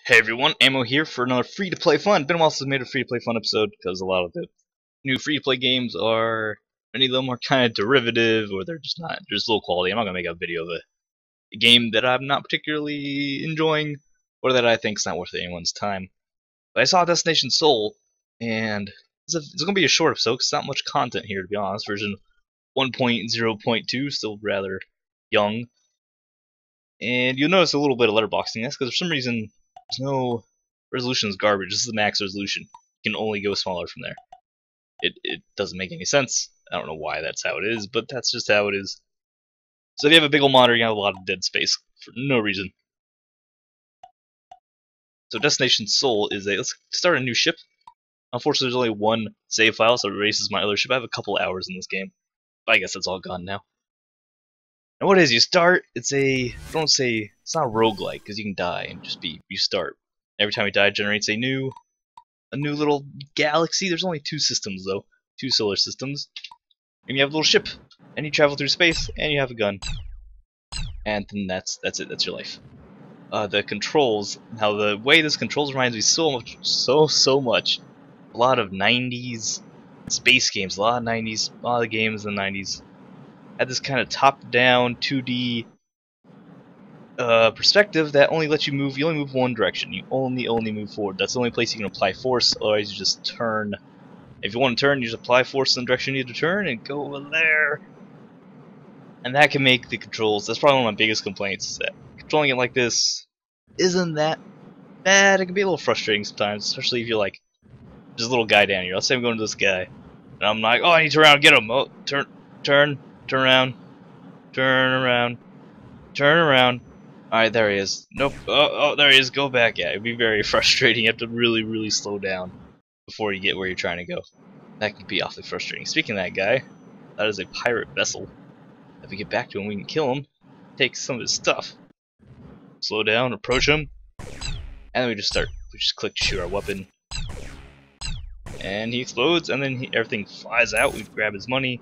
Hey everyone, Ammo here for another free-to-play fun. Been a while since I made a free-to-play fun episode because a lot of the new free-to-play games many of them are kind of derivative or they're just not, just low quality. I'm not gonna make a video of a game that I'm not particularly enjoying or that I think is not worth anyone's time. But I saw Destination Soul, and it's gonna be a short episode because not much content here, to be honest. Version 1.0.2, still rather young, and you'll notice a little bit of letterboxing. That's because for some reason there's no resolution is garbage. This is the max resolution. You can only go smaller from there. It doesn't make any sense. I don't know why that's how it is, but that's just how it is. So if you have a big old monitor, you have a lot of dead space for no reason. So Destination Soul is let's start a new ship. Unfortunately, there's only one save file, so it erases my other ship. I have a couple hours in this game, but I guess that's all gone now. And what it is, you start, it's not a roguelike, because you can die and just you start. Every time you die, it generates a new little galaxy. There's only 2 systems, though. 2 solar systems. And you have a little ship, and you travel through space, and you have a gun. And then that's it, that's your life. The controls, now the way this controls reminds me so much. A lot of 90s space games, a lot of games in the 90s. Had this kind of top-down 2D perspective that only lets you move. You only move one direction. You only move forward. That's the only place you can apply force. Otherwise, you just turn. If you want to turn, you just apply force in the direction you need to turn and go over there. And that can make the controls. That's probably one of my biggest complaints. Is that controlling it like this isn't that bad. It can be a little frustrating sometimes, especially if you're like there's a little guy down here. Let's say I'm going to this guy, and I'm like, oh, I need to turn around, get him. Oh, turn around, turn around. Alright, there he is. Nope. Oh, there he is. Go back. Yeah, it'd be very frustrating. You have to really slow down before you get where you're trying to go. That can be awfully frustrating. Speaking of that guy, that is a pirate vessel. If we get back to him, we can kill him, take some of his stuff, slow down, approach him, and then we just start. We just click shoot our weapon, and he explodes, and then everything flies out. We grab his money.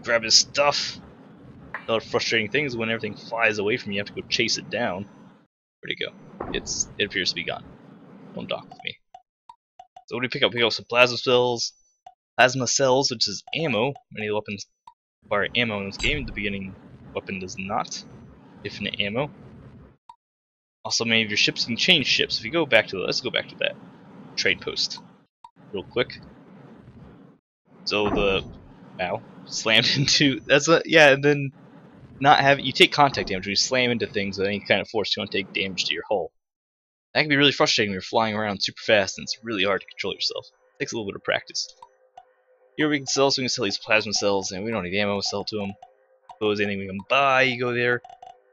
Grab his stuff. Another frustrating thing is when everything flies away from you, you have to go chase it down. Where'd it go? It appears to be gone. Don't dock with me. So what do we pick up? We pick up some plasma cells, which is ammo. Many weapons require ammo in this game. The beginning weapon does not. Infinite ammo. Also, many of your ships, you can change ships. If you go back to let's go back to that trade post real quick. So slammed into and then you take contact damage when you slam into things with any kind of force. You want to take damage to your hull. That can be really frustrating when you're flying around super fast and it's really hard to control yourself. It takes a little bit of practice. Here we can sell these plasma cells, and we don't need ammo to sell to them. Suppose anything we can buy, you go there.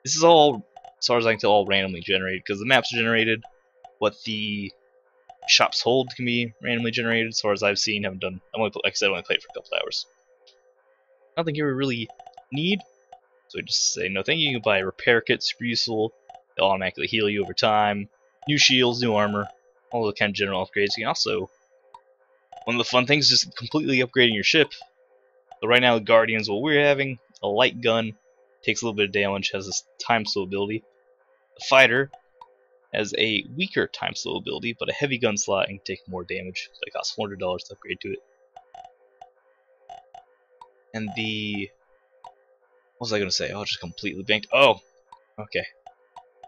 This is all, as far as I can tell, all randomly generated because the maps are generated. What the shops hold can be randomly generated, as far as I've seen. Like I said, I only played for a couple hours. Nothing here we really need, so we just say no thank you. You can buy a repair kit, super useful. They'll automatically heal you over time. New shields, new armor, all the kind of general upgrades. You can also, one of the fun things is just completely upgrading your ship. So right now, the Guardians, what we're having, a light gun, takes a little bit of damage, has this time slow ability. The fighter has a weaker time slow ability, but a heavy gun slot and can take more damage. So it costs $400 to upgrade to it. And what was I going to say? Oh, just completely banked. Oh, okay.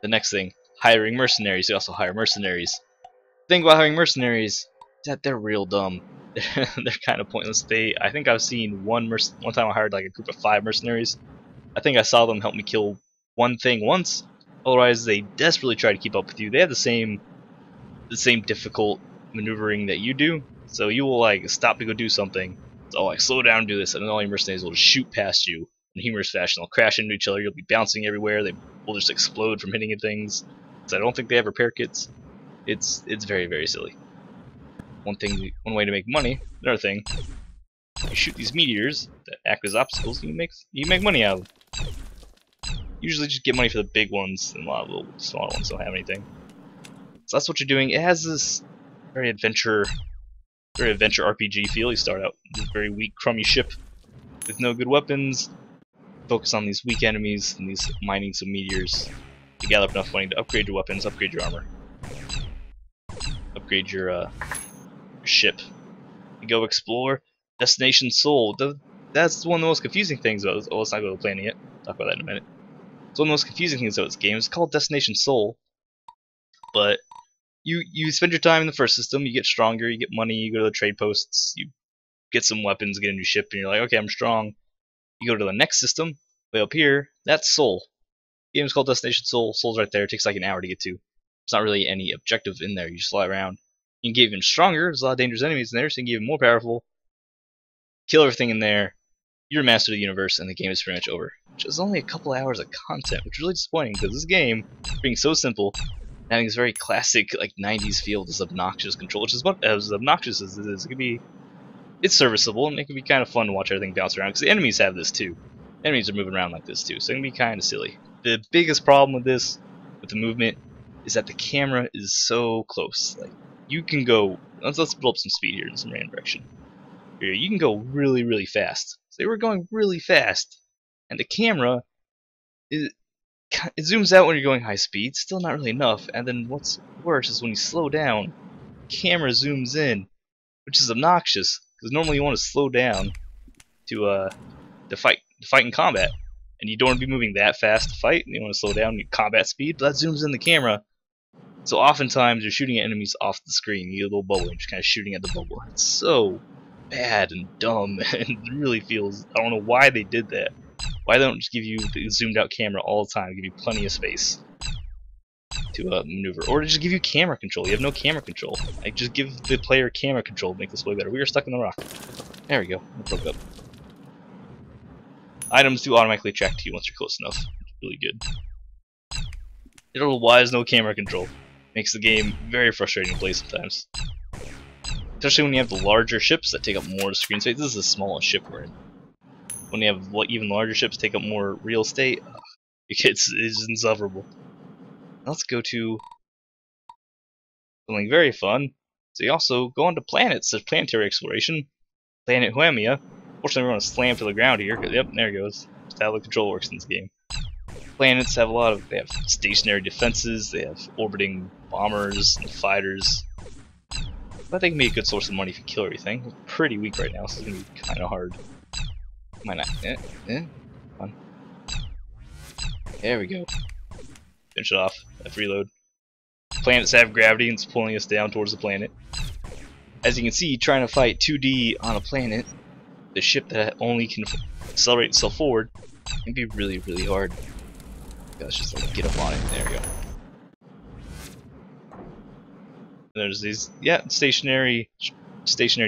The next thing, hiring mercenaries. You also hire mercenaries. The thing about hiring mercenaries is that they're real dumb. They're kind of pointless. I think I've seen one time I hired like a group of 5 mercenaries. I think I saw them help me kill one thing once. Otherwise, they desperately try to keep up with you. They have the same difficult maneuvering that you do. So you will like stop to go do something. So like slow down, do this, and then all your mercenaries will just shoot past you in humorous fashion. They'll crash into each other. You'll be bouncing everywhere. They will just explode from hitting at things. So I don't think they have repair kits. It's very silly. One way to make money. Another thing, you shoot these meteors that act as obstacles. You make money out of them. Usually just get money for the big ones, and a lot of little smaller ones don't have anything. So that's what you're doing. It has this very adventure RPG feel. You start out with a very weak, crummy ship with no good weapons. Focus on these weak enemies and these mining some meteors to gather up enough money to upgrade your weapons, upgrade your armor. upgrade your ship. You go explore Destination Sol. That's one of the most confusing things about this. Oh, let's not go to the planet yet. Talk about that in a minute. It's one of the most confusing things about this game. It's called Destination Sol, but you spend your time in the first system, you get stronger, you get money, you go to the trade posts, you get some weapons, get a new ship, and you're like, okay, I'm strong. You go to the next system, way up here, that's Sol. The game's called Destination Sol. Sol's right there. It takes like an hour to get to. There's not really any objective in there. You just fly around. You can get even stronger. There's a lot of dangerous enemies in there, so you can get even more powerful. Kill everything in there. You're a master of the universe, and the game is pretty much over. Which is only a couple hours of content, which is really disappointing because this game, being so simple, having this very classic like 90s feel, this obnoxious control, which is what as obnoxious as it is, it's serviceable and it can be kind of fun to watch everything bounce around because the enemies have this too. Enemies are moving around like this too, so it can be kind of silly. The biggest problem with this, with the movement, is that the camera is so close. Like you can go, let's build up some speed here in some random direction. Here, you can go really, really fast. So they were going really fast, and the camera it zooms out when you're going high speed, still not really enough. And then what's worse is when you slow down, the camera zooms in, which is obnoxious because normally you want to slow down to fight in combat, and you don't want to be moving that fast to fight. And you want to slow down your combat speed, but that zooms in the camera. So oftentimes you're shooting at enemies off the screen. You get a little bubble, and you're just kind of shooting at the bubble. It's so bad and dumb, and it really feels. I don't know why they did that. Why they don't just give you the zoomed out camera all the time, give you plenty of space to maneuver, or just give you camera control. You have no camera control. Like just give the player camera control to make this way better. We are stuck in the rock. There we go. It broke up. Items do automatically attract to you once you're close enough. It's really good. I don't know why there's no camera control. Makes the game very frustrating to play sometimes. Especially when you have the larger ships that take up more screen space. This is the smallest ship we're in. When you have even larger ships take up more real estate, it's insufferable. Let's go to something very fun. So you also go onto planets. There's planetary exploration. Planet Huamia. Fortunately, we're going to slam to the ground here. Yep, there it goes. That's how the control works in this game. Planets have they have stationary defenses. They have orbiting bombers and fighters. But they can be a good source of money if you kill everything. We're pretty weak right now, so it's going to be kind of hard. Might not. Fun. There we go. Finish it off. F reload. Planets have gravity and it's pulling us down towards the planet. As you can see, trying to fight 2D on a planet, the ship that only can accelerate itself forward, can be really, really hard. Let's just get up on it. There we go. And there's these, stationary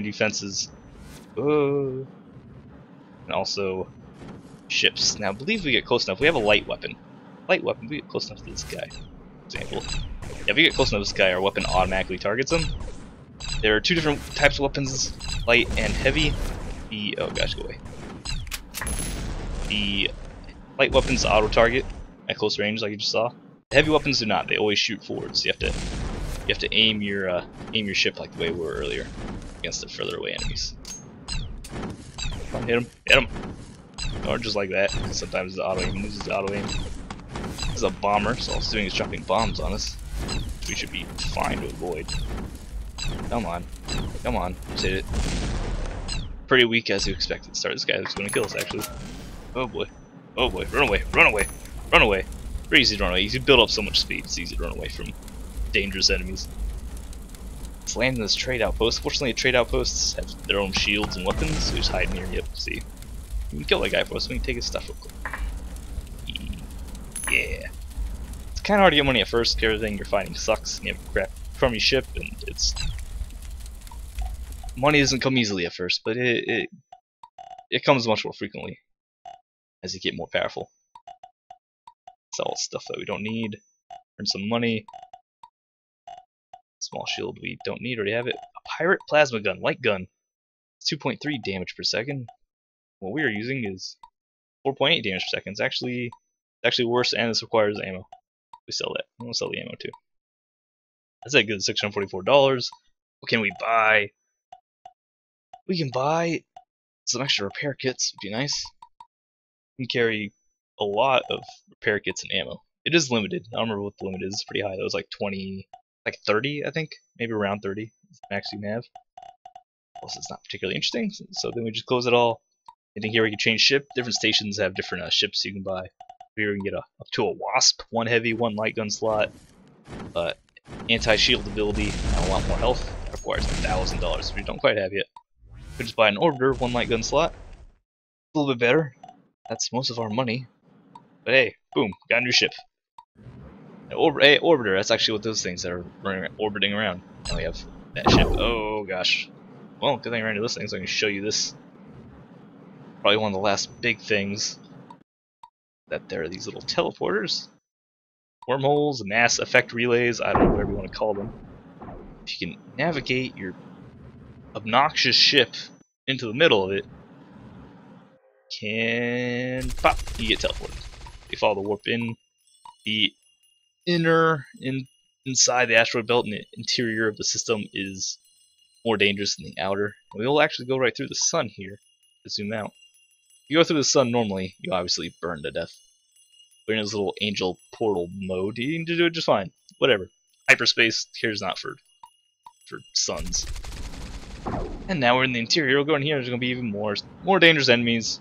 defenses. Oh. And also ships. Now, I believe we get close enough. We have a light weapon. We get close enough to this guy. For example. Yeah, if we get close enough to this guy, our weapon automatically targets him. There are two different types of weapons, light and heavy. Oh gosh, go away. The light weapons auto-target at close range, like you just saw. The heavy weapons do not. They always shoot forward, so you have to aim your ship like the way we were earlier against the further away enemies. Come on, hit him, or just like that. Sometimes the auto aim loses the auto aim. This is a bomber, so all it's doing is dropping bombs on us. We should be fine to avoid. Come on, just hit it. Pretty weak as you expected. Start this guy that's going to kill us actually. Oh boy, run away. Very easy to run away. You can build up so much speed. It's easy to run away from dangerous enemies. Let's land in this trade outpost. Fortunately, trade outposts have their own shields and weapons, so we just hide in here. Yep, see. We can kill that guy for us. We can take his stuff real quick. Yeah. It's kind of hard to get money at first because everything you're fighting sucks. And you have a crap crummy ship, and money doesn't come easily at first, but it comes much more frequently as you get more powerful. Sell stuff that we don't need. Earn some money. Small shield we don't need, already have it. A pirate plasma gun, light gun. 2.3 damage per second. What we are using is 4.8 damage per second. It's actually worse, and this requires ammo. We sell that. I'm gonna sell the ammo too. That's a good $644. What can we buy? We can buy some extra repair kits. Would be nice. We can carry a lot of repair kits and ammo. It is limited. I don't remember what the limit is. It's pretty high. That was like 20 like 30, I think, maybe around 30 is the max you can have. Plus, it's not particularly interesting, so then we just close it all. I think here we can change ship. Different stations have different ships you can buy. Here we can get up to a Wasp, 1 heavy, 1 light gun slot, anti-shield ability, and a lot more health. That requires $1,000, which we don't quite have yet. We can just buy an Orbiter, 1 light gun slot. A little bit better. That's most of our money. But hey, boom, got a new ship. Hey, Orbiter, that's actually what those things that are orbiting around. Now we have that ship. Oh gosh. Well, good thing I ran into this thing, so I can show you this. Probably one of the last big things. That there are these little teleporters. Wormholes, mass effect relays, I don't know, whatever you want to call them. If you can navigate your obnoxious ship into the middle of it, can pop, you get teleported. You follow the warp in. The inside the asteroid belt and the interior of the system is more dangerous than the outer. We will actually go right through the sun here to zoom out. If you go through the sun normally, you obviously burn to death. But in this little angel portal mode, you can do it just fine. Whatever. Hyperspace here's not for suns. And now we're in the interior. We'll go in here. There's gonna be even more dangerous enemies,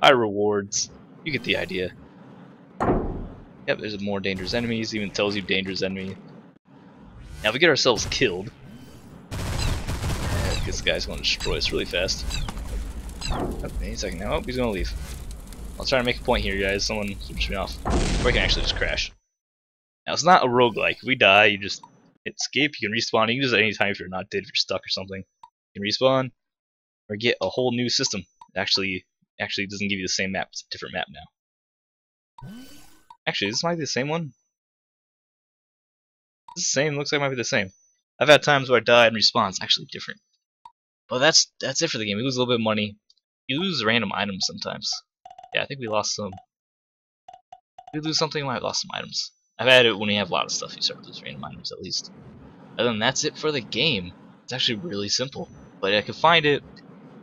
high rewards. You get the idea. Yep, there's more dangerous enemies. Even tells you dangerous enemy. Now if we get ourselves killed, this guy's gonna destroy us really fast. Oh, wait a second now. Oh, he's gonna leave. I'll try to make a point here, guys. Someone switch me off. Or I can actually just crash. Now, it's not a roguelike. If we die, you just hit escape. You can respawn. You can do this at any time if you're not dead, if you're stuck or something. You can respawn or get a whole new system. It actually doesn't give you the same map. It's a different map now. Actually, this might be the same one. It's the same. Looks like it might be the same. I've had times where I died and respawn. It's actually different. But that's it for the game. We lose a little bit of money. You lose random items sometimes. Yeah, I think we lost some. Did we lose something? We might have lost some items. I've had it when you have a lot of stuff, you start to lose random items at least. And then that's it for the game. It's actually really simple. But I could find it.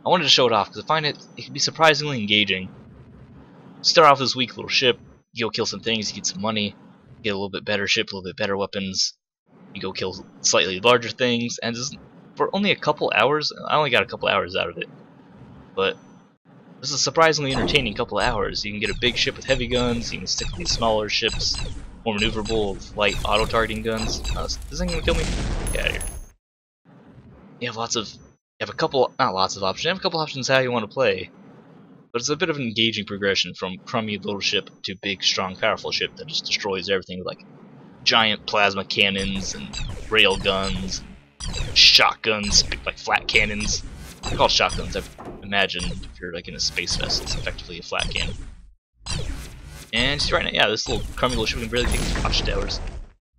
I wanted to show it off because I find it can be surprisingly engaging. Start off with this weak little ship. You go kill some things, you get some money, get a little bit better ship, a little bit better weapons. You go kill slightly larger things, and just for only a couple hours. I only got a couple hours out of it. But this is a surprisingly entertaining couple of hours. You can get a big ship with heavy guns, you can stick with these smaller ships, more maneuverable with light auto-targeting guns. Is this thing gonna kill me? Get out of here. You have a couple, not lots of options, you have a couple options how you want to play. But it's a bit of an engaging progression from crummy little ship to big, strong, powerful ship that just destroys everything with like giant plasma cannons and rail guns, shotguns, like flat cannons. They're called shotguns. I imagine if you're like in a space vessel, it's effectively a flat cannon. And see right now, yeah, this little crummy little ship can barely take these watchtowers.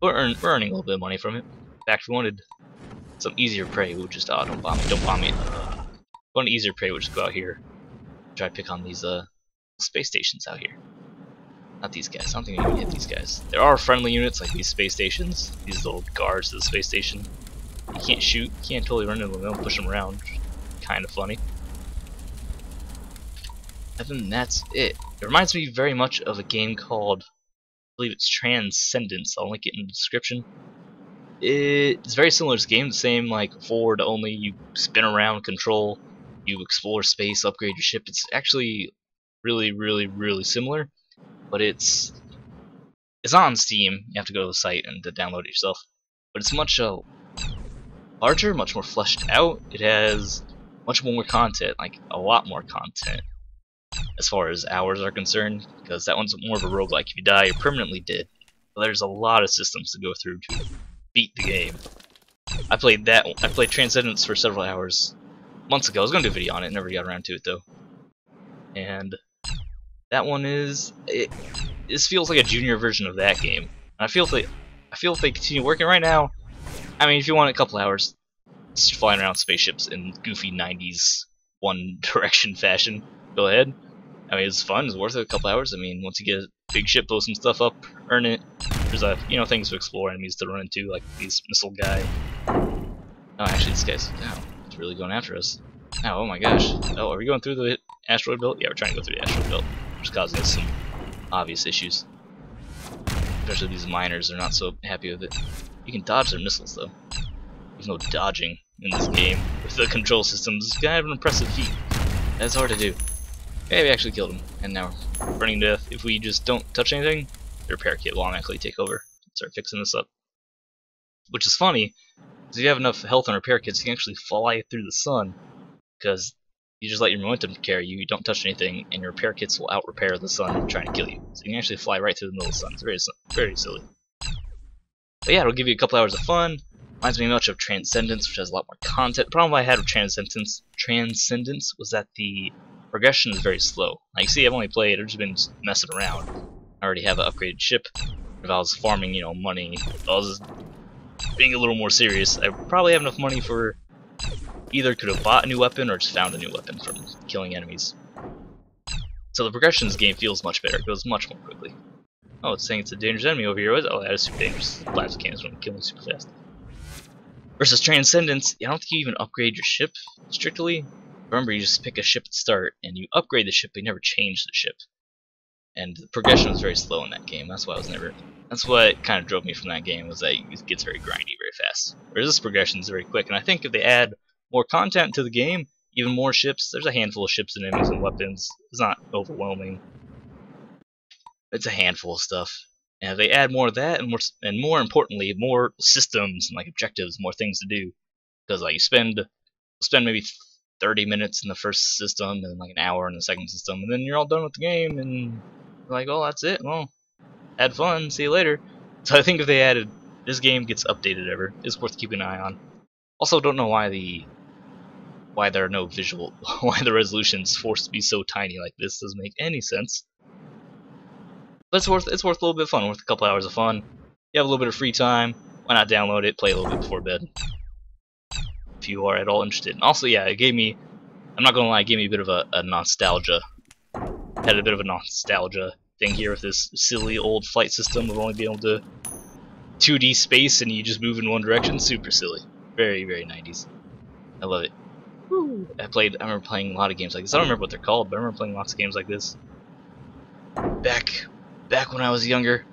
We're earning a little bit of money from it. In fact, if we wanted some easier prey, we would just don't bomb it, don't bomb it. Want easier prey, we'll just go out here. Try to pick on these space stations out here. Not these guys. I don't think we can hit these guys. There are friendly units like these space stations. These little guards to the space station. You can't shoot. You can't totally run into them. They don't push them around. Kind of funny. And then that's it. It reminds me very much of a game called, I believe it's Transcendence. I'll link it in the description. It's very similar to this game. The same like forward only. You spin around, control. You explore space, upgrade your ship. It's actually really similar, but it's not on Steam. You have to go to the site and to download it yourself. But it's much larger, much more fleshed out. It has much more content, like a lot more content, as far as hours are concerned. Because that one's more of a roguelike. If you die, you're permanently dead. But there's a lot of systems to go through to beat the game. I played Transcendence for several hours. Months ago. I was going to do a video on it, never got around to it though. And that one this feels like a junior version of that game. And I feel if they continue working right now, I mean, if you want a couple hours just flying around spaceships in goofy 90s One Direction fashion, go ahead. I mean, it's fun, it's worth it, a couple hours. I mean, once you get a big ship, blow some stuff up, earn it. There's things to explore, enemies to run into, like these missile guy. Oh, actually, this guy's really going after us. Oh my gosh. Oh, are we going through the asteroid belt? Yeah, we're trying to go through the asteroid belt, which is causing us some obvious issues. Especially these miners, they're not so happy with it. You can dodge their missiles though. There's no dodging in this game with the control systems. It's kind of an impressive feat. That's hard to do. Okay, we actually killed him, and now we're burning to death. If we just don't touch anything, the repair kit will automatically take over. Start fixing this up. Which is funny, because if you have enough health and repair kits, you can actually fly through the sun, because you just let your momentum carry you, you don't touch anything, and your repair kits will out-repair the sun trying to kill you. So you can actually fly right through the middle of the sun. It's very silly. But yeah, it'll give you a couple hours of fun. Reminds me much of Transcendence, which has a lot more content. The problem I had with Transcendence was that the progression is very slow. Like, see, I've only played, I've just been messing around. I already have an upgraded ship. If I was farming, you know, money, if I was being a little more serious, I probably have enough money for either could have bought a new weapon or just found a new weapon from killing enemies. So the progression in this game feels much better. It goes much more quickly. Oh, it's saying it's a dangerous enemy over here. Oh, that is super dangerous. Plasma cannons want to kill me super fast. Versus Transcendence, I don't think you even upgrade your ship strictly. Remember, you just pick a ship at the start and you upgrade the ship, but you never change the ship. And the progression was very slow in that game. That's why I was never. That's what kind of drove me from that game, was that it gets very grindy very fast. Whereas this progression is very quick, and I think if they add more content to the game, even more ships, there's a handful of ships and enemies and weapons. It's not overwhelming. It's a handful of stuff. And if they add more of that, and more importantly, more systems and like objectives, more things to do, because like you spend maybe 30 minutes in the first system and then like an hour in the second system, and then you're all done with the game, and you're like, oh, that's it. Well, had fun. See you later. So I think if they added, this game gets updated ever. It's worth keeping an eye on. Also, don't know why there are no visual, why the resolution's forced to be so tiny like this. Doesn't make any sense. But it's worth a little bit of fun, worth a couple hours of fun. You have a little bit of free time, why not download it, play a little bit before bed, if you are at all interested. And also, yeah, it gave me, I'm not gonna lie, it gave me a bit of a nostalgia. Had a bit of a nostalgia thing here with this silly old flight system of only being able to 2D space and you just move in one direction. Super silly. Very, very 90s. I love it. Woo. I remember playing a lot of games like this. I don't remember what they're called, but I remember playing lots of games like this back when I was younger,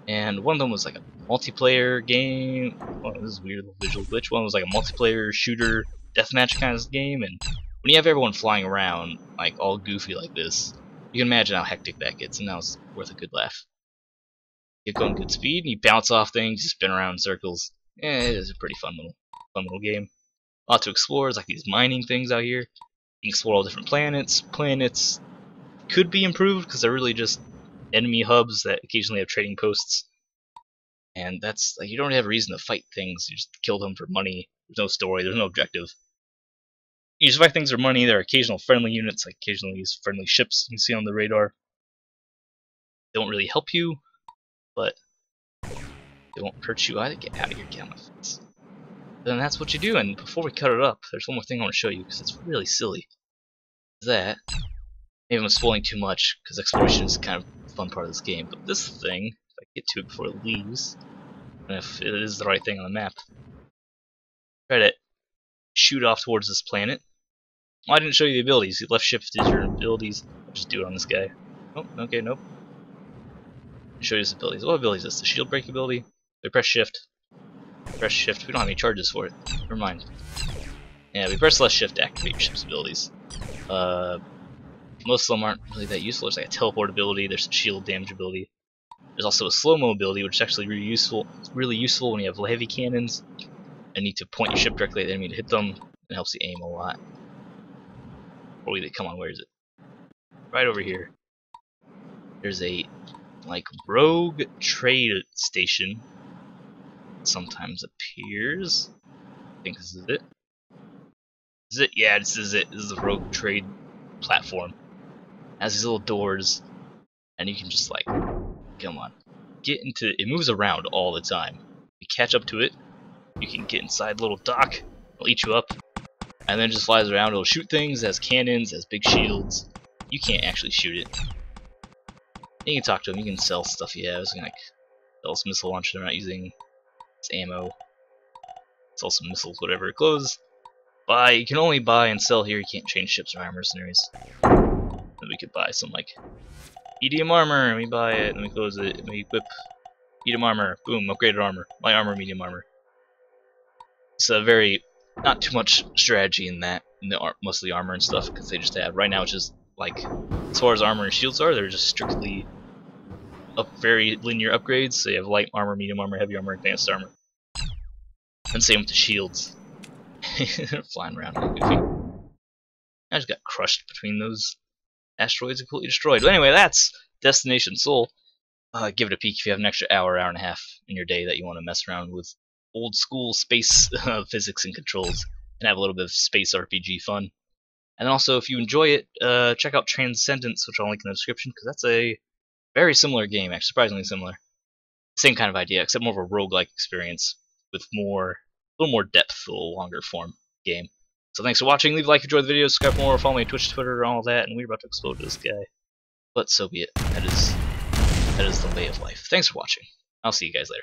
and one of them was like a multiplayer game. Oh, this is weird, little visual glitch. One was like a multiplayer shooter deathmatch kind of game, and when you have everyone flying around like all goofy like this, you can imagine how hectic that gets, and that was worth a good laugh. You get going good speed, and you bounce off things, you spin around in circles. Yeah, it is a pretty fun little game. A lot to explore. There's like these mining things out here. You can explore all different planets. Planets could be improved because they're really just enemy hubs that occasionally have trading posts, and that's like, you don't have a reason to fight things. You just kill them for money. There's no story, there's no objective. You just fight things for money. There are occasional friendly units, like occasionally these friendly ships you can see on the radar. They don't really help you, but they won't hurt you either. Get out of here, get out of my face. Then that's what you do. And before we cut it up, there's one more thing I want to show you because it's really silly. That maybe I'm spoiling too much because exploration is kind of a fun part of this game, but this thing, if I get to it before it leaves, and if it is the right thing on the map, try to shoot off towards this planet. Well, I didn't show you the abilities. You left shift is your abilities. I'll just do it on this guy. Oh, okay, nope. I'll show you his abilities. What ability is this? The shield break ability? We press shift. Press shift. We don't have any charges for it. Never mind. Yeah, we press left shift to activate your ship's abilities. Most of them aren't really that useful. There's like a teleport ability, there's a shield damage ability. There's also a slow-mo ability, which is actually really useful. It's really useful when you have heavy cannons and need to point your ship directly at the enemy to hit them. It helps you aim a lot. Oh, wait, come on, where is it? Right over here. There's a like rogue trade station. It sometimes appears. I think this is it. Is it? Yeah, this is it. This is the rogue trade platform. It has these little doors, and you can just like, come on, get into it. It moves around all the time. You catch up to it, you can get inside the little dock, it'll eat you up, and then it just flies around. It'll shoot things, it has cannons, it has big shields. You can't actually shoot it. You can talk to them, you can sell stuff you have. So you can like sell some missile launcher they're not using. It's ammo. Sell some missiles, whatever. Clothes. Buy. You can only buy and sell here. You can't change ships or hire mercenaries. Then we could buy some like EDM armor, and we buy it, and we close it, and we equip Medium armor. Boom, upgraded armor. Light armor, medium armor. It's a very, not too much strategy in that, mostly armor and stuff, because they just have, right now it's just, like, as far as armor and shields are, they're just strictly very linear upgrades, so you have light armor, medium armor, heavy armor, advanced armor. And same with the shields. Flying around like goofy. I just got crushed between those asteroids and completely destroyed. But anyway, that's Destination Soul. Give it a peek if you have an extra hour, hour and a half in your day that you want to mess around with old school space physics and controls and have a little bit of space RPG fun. And also, if you enjoy it, check out Transcendence, which I'll link in the description, because that's a very similar game, actually, surprisingly similar. Same kind of idea, except more of a roguelike experience with a little more depth, a little longer form game. So thanks for watching. Leave a like if you enjoyed the video, subscribe for more, follow me on Twitch, Twitter, all that, and we're about to explode this guy. But so be it. That is the way of life. Thanks for watching. I'll see you guys later.